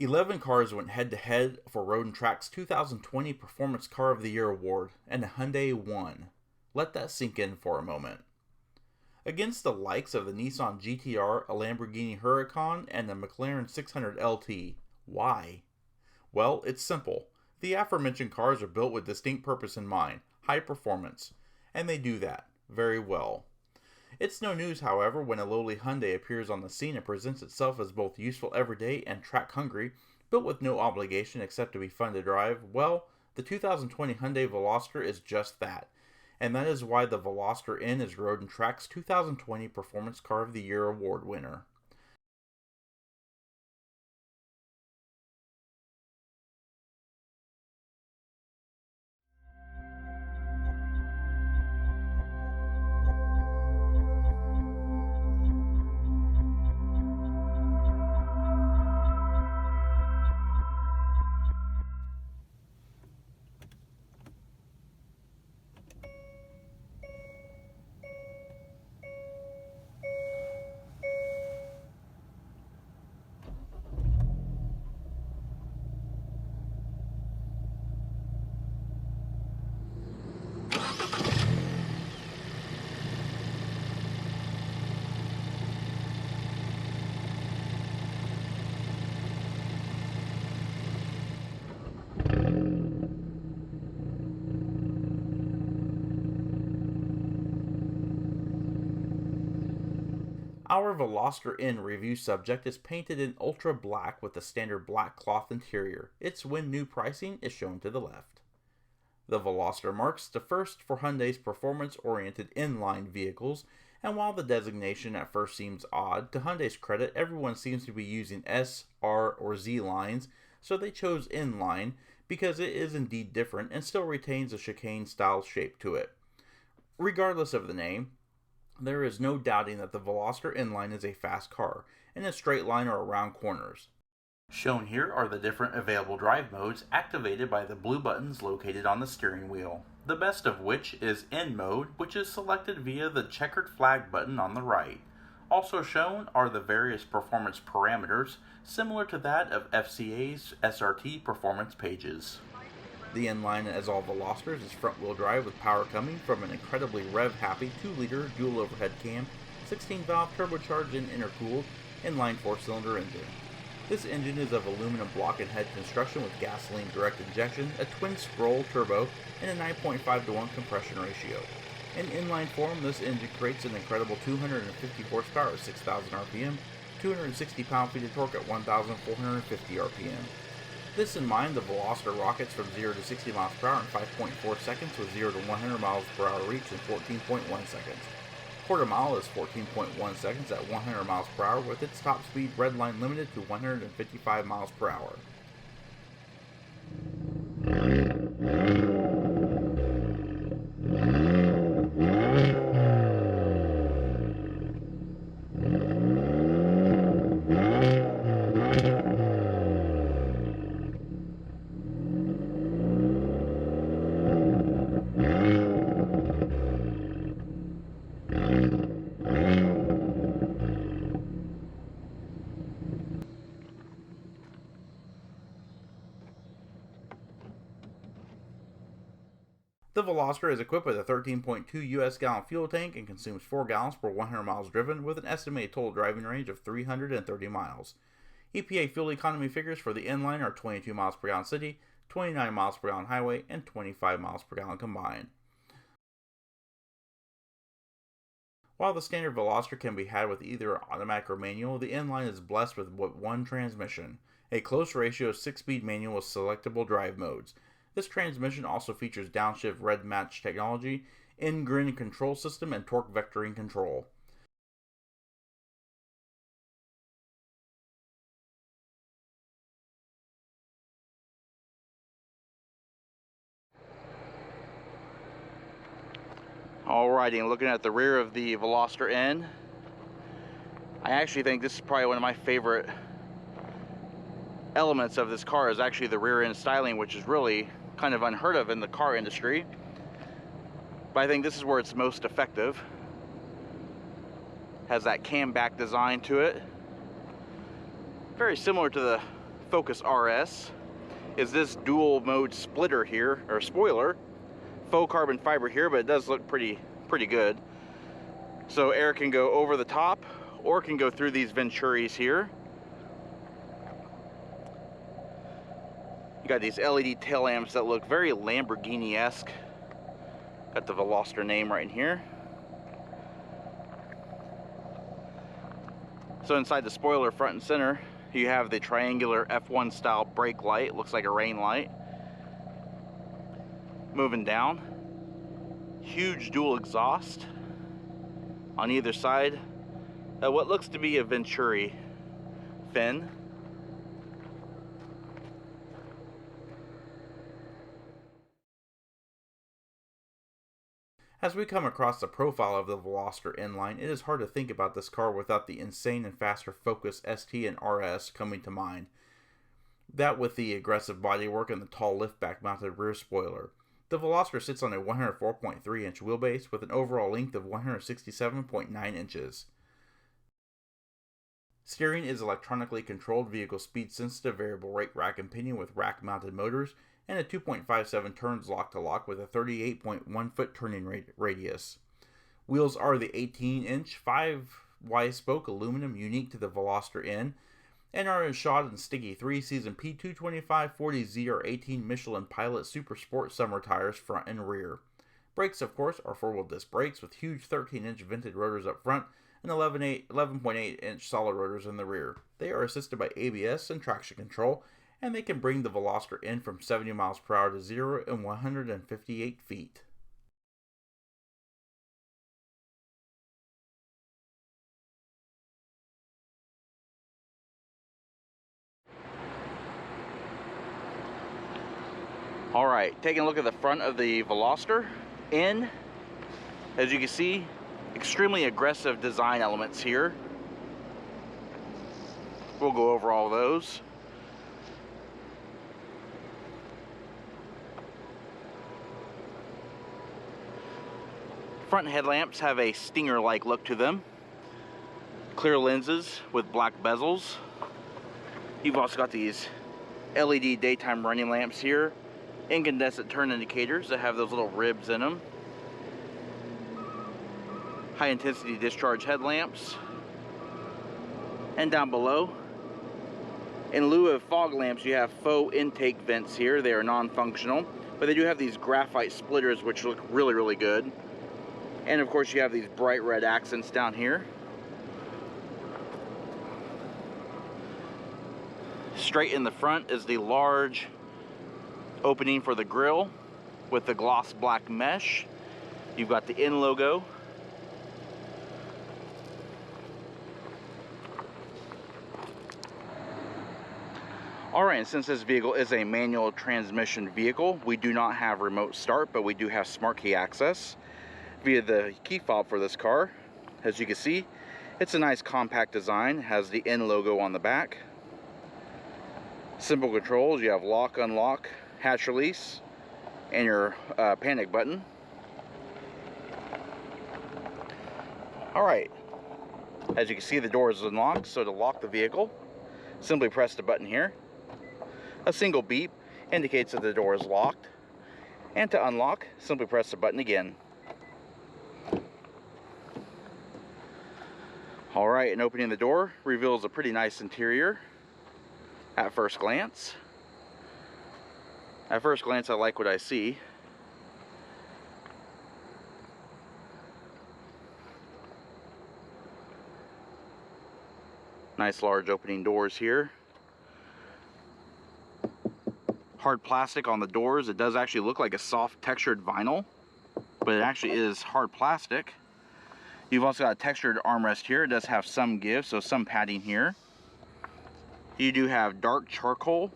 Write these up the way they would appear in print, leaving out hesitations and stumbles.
11 cars went head-to-head for Road and Track's 2020 Performance Car of the Year award, and the Hyundai won. Let that sink in for a moment. Against the likes of the Nissan GT-R, a Lamborghini Huracan, and the McLaren 600 LT. Why? Well, it's simple. The aforementioned cars are built with distinct purpose in mind, high performance, and they do that very well. It's no news, however, when a lowly Hyundai appears on the scene and presents itself as both useful everyday and track-hungry, built with no obligation except to be fun to drive. Well, the 2020 Hyundai Veloster is just that, and that is why the Veloster N is Road and Track's 2020 Performance Car of the Year award winner. Our Veloster N review subject is painted in ultra black with a standard black cloth interior. Its when new pricing is shown to the left. The Veloster marks the first for Hyundai's performance-oriented inline vehicles, and while the designation at first seems odd, to Hyundai's credit, everyone seems to be using S, R, or Z lines, so they chose inline because it is indeed different and still retains a chicane-style shape to it. Regardless of the name, there is no doubting that the Veloster Inline is a fast car, in a straight line or around corners. Shown here are the different available drive modes activated by the blue buttons located on the steering wheel, the best of which is N mode, which is selected via the checkered flag button on the right. Also shown are the various performance parameters, similar to that of FCA's SRT performance pages. The N-Line, as all Velosters, is front-wheel drive with power coming from an incredibly rev-happy 2-liter dual overhead cam, 16-valve turbocharged and intercooled inline 4-cylinder engine. This engine is of aluminum block and head construction with gasoline direct injection, a twin-scroll turbo, and a 9.5:1 compression ratio. In inline form, this engine creates an incredible 250 horsepower at 6,000 RPM, 260 pound-feet of torque at 1,450 RPM. This in mind, the Veloster rockets from 0 to 60 miles per hour in 5.4 seconds with 0 to 100 miles per hour reach in 14.1 seconds. Quarter mile is 14.1 seconds at 100 miles per hour with its top speed redline limited to 155 miles per hour. The Veloster is equipped with a 13.2 US gallon fuel tank and consumes 4 gallons per 100 miles driven with an estimated total driving range of 330 miles. EPA fuel economy figures for the N-Line are 22 miles per gallon city, 29 miles per gallon highway, and 25 miles per gallon combined. While the standard Veloster can be had with either automatic or manual, the N-Line is blessed with one transmission, a close ratio 6-speed manual with selectable drive modes. This transmission also features downshift red match technology, in-grin control system, and torque vectoring control. Alrighty, and looking at the rear of the Veloster N, I actually think this is probably one of my favorite elements of this car is actually the rear end styling, which is really kind of unheard of in the car industry. But I think this is where it's most effective. Has that cam back design to it. Very similar to the Focus RS is this dual mode splitter here, or spoiler. Faux carbon fiber here, but it does look pretty good. So air can go over the top or can go through these venturis here. You got these LED tail lamps that look very Lamborghini-esque. Got the Veloster name right in here. So inside the spoiler front and center, you have the triangular F1 style brake light. Looks like a rain light. Moving down, huge dual exhaust on either side. What looks to be a Venturi fin. As we come across the profile of the Veloster N line, it is hard to think about this car without the insane and faster Focus ST and RS coming to mind. That with the aggressive bodywork and the tall liftback mounted rear spoiler. The Veloster sits on a 104.3 inch wheelbase with an overall length of 167.9 inches. Steering is electronically controlled vehicle speed sensitive variable rate rack and pinion with rack mounted motors and a 2.57 turns lock to lock with a 38.1 foot turning radius. Wheels are the 18 inch 5Y spoke aluminum unique to the Veloster N and are shod in sticky 3-season P225/40Z or 18 Michelin Pilot Super Sport summer tires front and rear. Brakes, of course, are 4-wheel disc brakes with huge 13-inch vented rotors up front and 11.8-inch solid rotors in the rear. They are assisted by ABS and traction control, and they can bring the Veloster N from 70 miles per hour to 0 in 158 feet. Alright, taking a look at the front of the Veloster N. As you can see, extremely aggressive design elements here. We'll go over all those. Front headlamps have a stinger-like look to them. Clear lenses with black bezels. You've also got these LED daytime running lamps here. Incandescent turn indicators that have those little ribs in them. High intensity discharge headlamps. And down below, in lieu of fog lamps, you have faux intake vents here. They are non-functional, but they do have these graphite splitters which look really good. And of course you have these bright red accents down here. Straight in the front is the large opening for the grille with the gloss black mesh. You've got the N logo. Alright, and since this vehicle is a manual transmission vehicle, we do not have remote start, but we do have smart key access via the key fob for this car. As you can see, it's a nice compact design. It has the N logo on the back. Simple controls, you have lock, unlock, hatch release, and your panic button. Alright, as you can see, the door is unlocked, so to lock the vehicle, simply press the button here. A single beep indicates that the door is locked, and to unlock, simply press the button again. Alright, and opening the door reveals a pretty nice interior at first glance. At first glance, I like what I see. Nice large opening doors here. Hard plastic on the doors. It does actually look like a soft textured vinyl, but it actually is hard plastic. You've also got a textured armrest here. It does have some give, so some padding here. You do have dark charcoal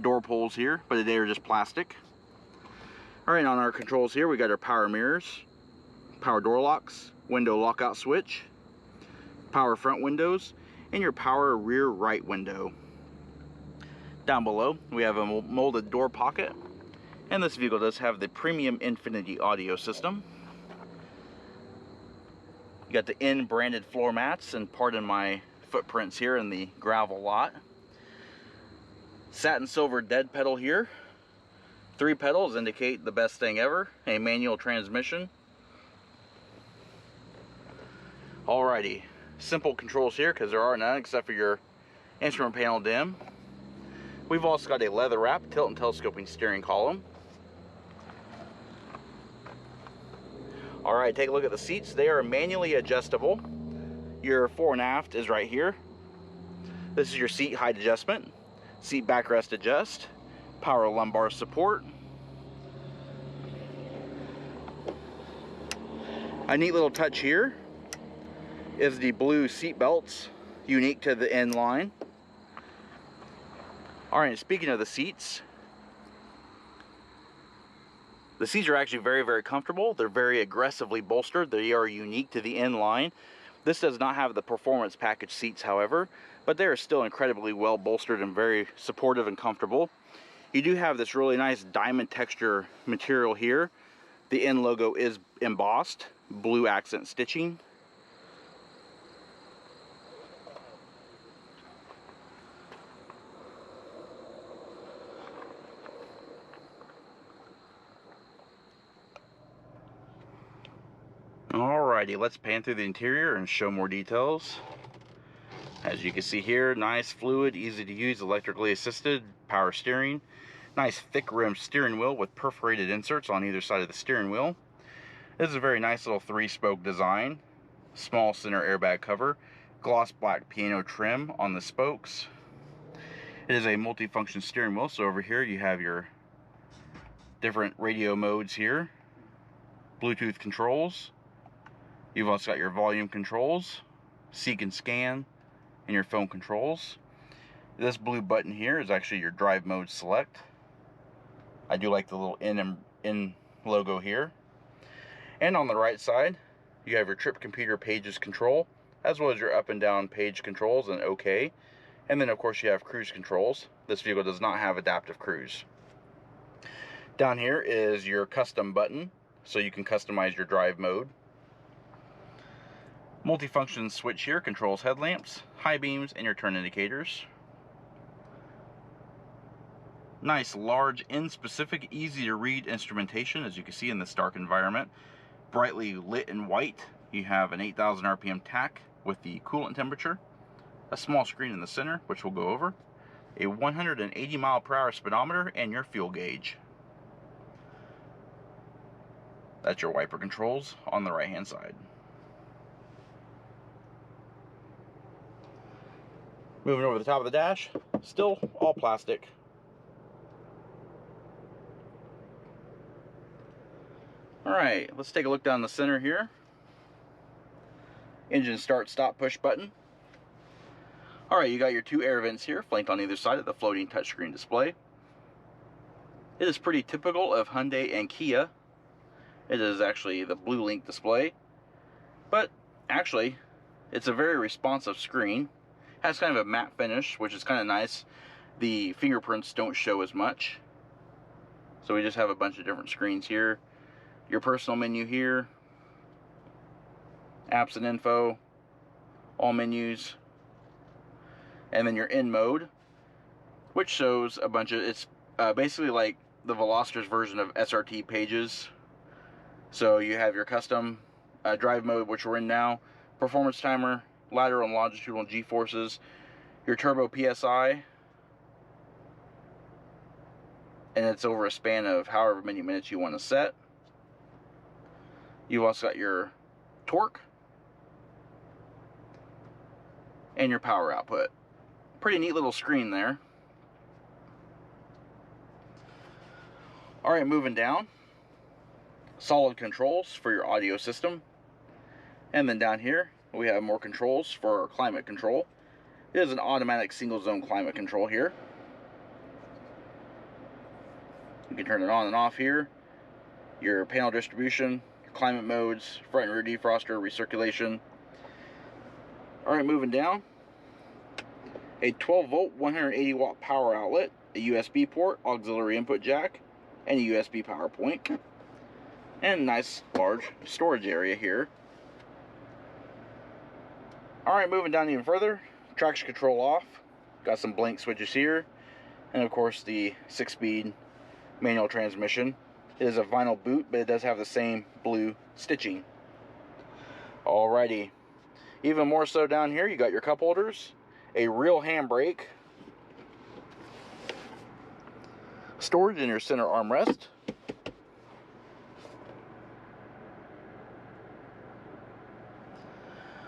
door pulls here, but they are just plastic. Alright, on our controls here, we got our power mirrors, power door locks, window lockout switch, power front windows, and your power rear right window. Down below, we have a molded door pocket, and this vehicle does have the premium Infinity audio system. You got the N branded floor mats, and pardon my footprints here in the gravel lot. satin silver dead pedal here. 3 pedals indicate the best thing ever, a manual transmission. Alrighty, simple controls here because there are none except for your instrument panel dim. We've also got a leather wrap tilt and telescoping steering column. Alright, take a look at the seats. They are manually adjustable. Your fore and aft is right here. This is your seat height adjustment, seat backrest adjust, power lumbar support. A neat little touch here is the blue seat belts, unique to the N line. Alright, speaking of the seats are actually very comfortable. They're very aggressively bolstered. They are unique to the N line. This does not have the performance package seats, however, but they are still incredibly well bolstered and very supportive and comfortable. You do have this really nice diamond texture material here. The N logo is embossed, blue accent stitching. Alrighty, let's pan through the interior and show more details. As you can see here, nice, fluid, easy to use, electrically assisted, power steering. Nice thick rimmed steering wheel with perforated inserts on either side of the steering wheel. This is a very nice little 3-spoke design. Small center airbag cover. Gloss black piano trim on the spokes. It is a multi-function steering wheel, so over here you have your different radio modes here. Bluetooth controls. You've also got your volume controls, seek and scan, and your phone controls. This blue button here is actually your drive mode select. I do like the little N logo here. And on the right side, you have your trip computer pages control, as well as your up and down page controls and OK. And then of course you have cruise controls. This vehicle does not have adaptive cruise. Down here is your custom button, so you can customize your drive mode. Multifunction switch here controls headlamps, high beams, and your turn indicators. Nice, large, N-specific, easy to read instrumentation, as you can see in this dark environment. Brightly lit in white. You have an 8,000 RPM tach with the coolant temperature. A small screen in the center, which we'll go over. A 180 mile/hour speedometer and your fuel gauge. That's your wiper controls on the right hand side. Moving over the top of the dash, still all plastic. Alright, let's take a look down the center here. Engine start stop push button. Alright, you got your 2 air vents here, flanked on either side of the floating touchscreen display. It is pretty typical of Hyundai and Kia. It is actually the Blue Link display, but actually it's a very responsive screen. Has kind of a matte finish, which is kind of nice. The fingerprints don't show as much, so we just have a bunch of different screens here. Your personal menu here, apps and info, all menus, and then your in mode, which shows a bunch of, it's basically like the Veloster's version of SRT pages. So you have your custom drive mode, which we're in now, performance timer, lateral and longitudinal G-forces, your turbo PSI, and it's over a span of however many minutes you want to set. You've also got your torque and your power output. Pretty neat little screen there. Alright, moving down. Solid controls for your audio system. And then down here, we have more controls for our climate control. It is an automatic single zone climate control here. You can turn it on and off here. Your panel distribution, your climate modes, front and rear defroster, recirculation. Alright, moving down. A 12 volt 180 watt power outlet, a USB port, auxiliary input jack, and a USB power point. And a nice large storage area here. Alright, moving down even further. Traction control off. Got some blank switches here. And of course the 6-speed manual transmission. It is a vinyl boot, but it does have the same blue stitching. Alrighty. Even more so down here, you got your cup holders, a real handbrake, storage in your center armrest,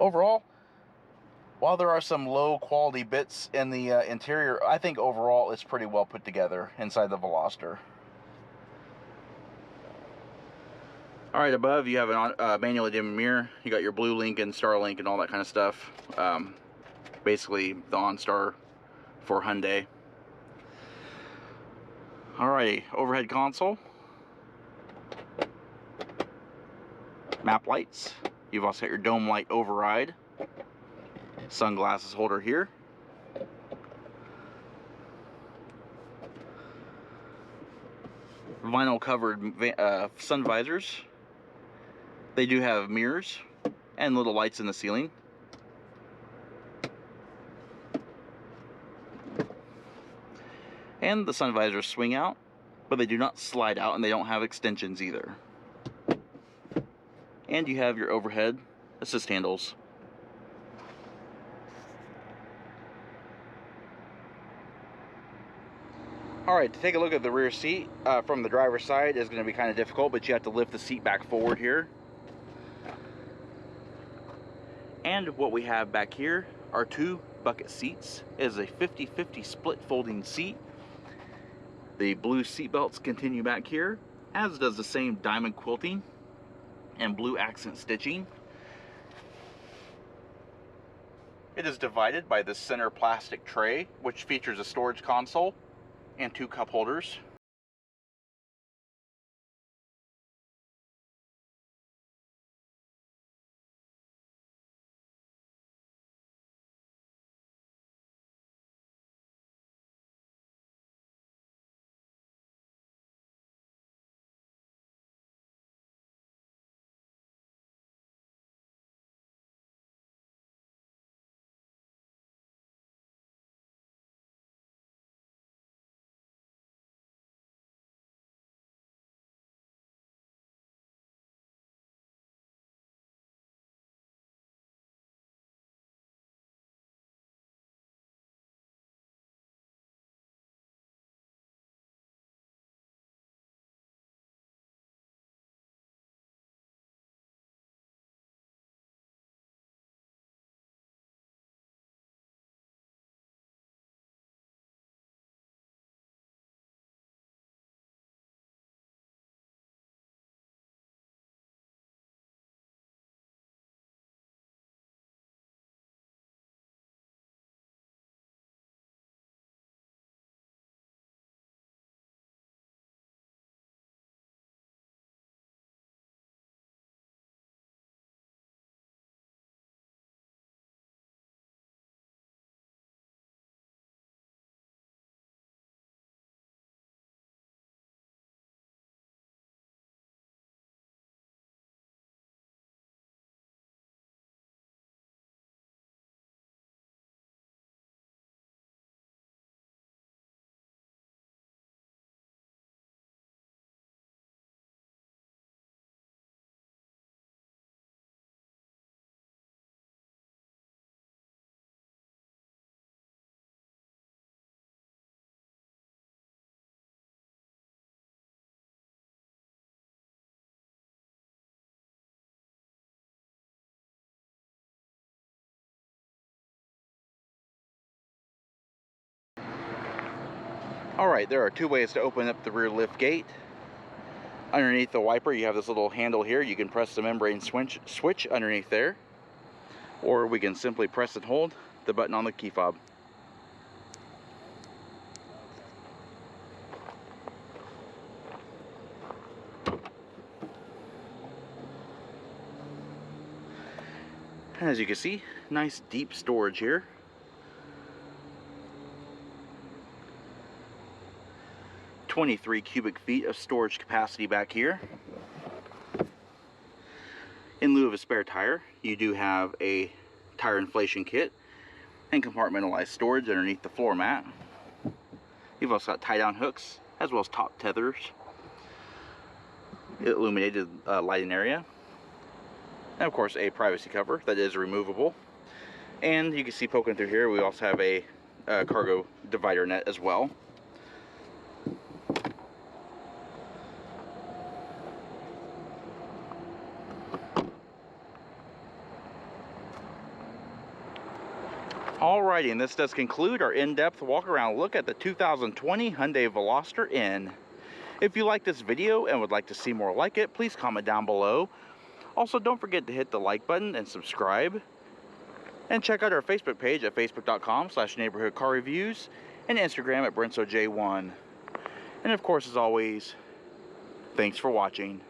overall, while there are some low quality bits in the interior, I think overall it's pretty well put together inside the Veloster. Alright, above you have a manually dimming mirror. You got your Blue Link and Starlink and all that kind of stuff. Basically the OnStar for Hyundai. Alright, overhead console. Map lights. You've also got your dome light override. Sunglasses holder here. Vinyl covered sun visors. They do have mirrors and little lights in the ceiling. And the sun visors swing out, but they do not slide out, and they don't have extensions either. And you have your overhead assist handles. Alright, to take a look at the rear seat from the driver's side is going to be kind of difficult, but you have to lift the seat back forward here. And what we have back here are two bucket seats. It is a 50-50 split folding seat. The blue seat belts continue back here, as does the same diamond quilting and blue accent stitching. It is divided by this center plastic tray, which features a storage console and two cup holders. Alright, there are two ways to open up the rear lift gate. Underneath the wiper you have this little handle here. You can press the membrane switch underneath there, or we can simply press and hold the button on the key fob. As you can see, nice deep storage here. 23 cubic feet of storage capacity back here. In lieu of a spare tire, you do have a tire inflation kit and compartmentalized storage underneath the floor mat. You've also got tie-down hooks, as well as top tethers, illuminated lighting area, and of course a privacy cover that is removable. And you can see poking through here, we also have a cargo divider net as well. Alrighty, and this does conclude our in-depth walk-around look at the 2020 Hyundai Veloster N. If you like this video and would like to see more like it, please comment down below. Also, don't forget to hit the like button and subscribe. And check out our Facebook page at facebook.com/neighborhoodcarreviews and Instagram at BrentSoJ1. And of course, as always, thanks for watching.